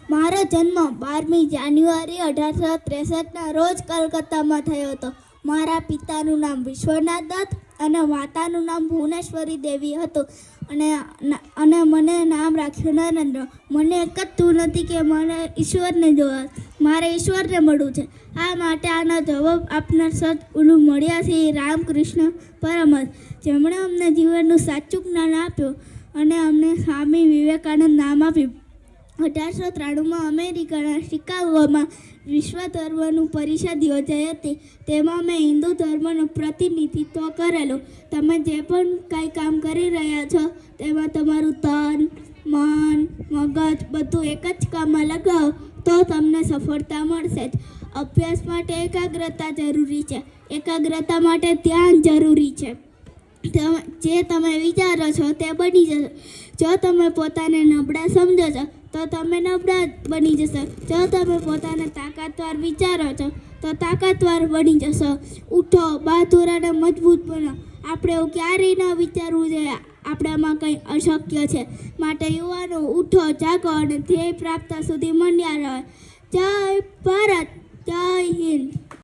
મારો જન્મ 12મી જાન્યુઆરી 1863ના રોજ કલકત્તામાં થયો હતો. મારા પિતાનું નામ વિશ્વનાથ દત્ત અને માતાનું નામ ભુવનેશ્વરી દેવી હતું. અને મને નામ રાખ્યું નરેન્દ્ર. મને એક જ તું નથી કે મને ઈશ્વરને જોવા, મારે ઈશ્વરને મળવું છે. આ માટે આનો જવાબ આપનાર સદગુરુ મળ્યા છે રામકૃષ્ણ પરમહંસ, જેમણે અમને જીવનનું સાચું જ્ઞાન આપ્યું અને અમને સ્વામી વિવેકાનંદ નામ આપ્યું. 1893માં અમેરિકાના શિકાગોમાં વિશ્વ ધર્મનું પરિષદ યોજાઈ હતી. તેમાં મેં હિન્દુ ધર્મનું પ્રતિનિધિત્વ કરેલું. તમે જે પણ કાંઈ કામ કરી રહ્યા છો તેમાં તમારું તન, મન, મગજ બધું એક જ કામમાં લગાવો તો તમને સફળતા મળશે જ. અભ્યાસ માટે એકાગ્રતા જરૂરી છે. એકાગ્રતા માટે ધ્યાન જરૂરી છે. જે તમે વિચારો છો તે બની જશે. જો તમે પોતાને નબળા સમજો છો તો તમે નબળા બની જશો. જો તમે પોતાને તાકાતવાર વિચારો છો તો તાકાતવાર બની જશો. ઉઠો, બહાદુર અને મજબૂત બનો. આપણે એવું ક્યારેય ન વિચારવું જોઈએ આપણામાં કંઈ અશક્ય છે. માટે યુવાનો ઉઠો, જાગો અને ધ્યેય પ્રાપ્ત સુધી મંડ્યા રહો. જય ભારત, જય હિન્દ.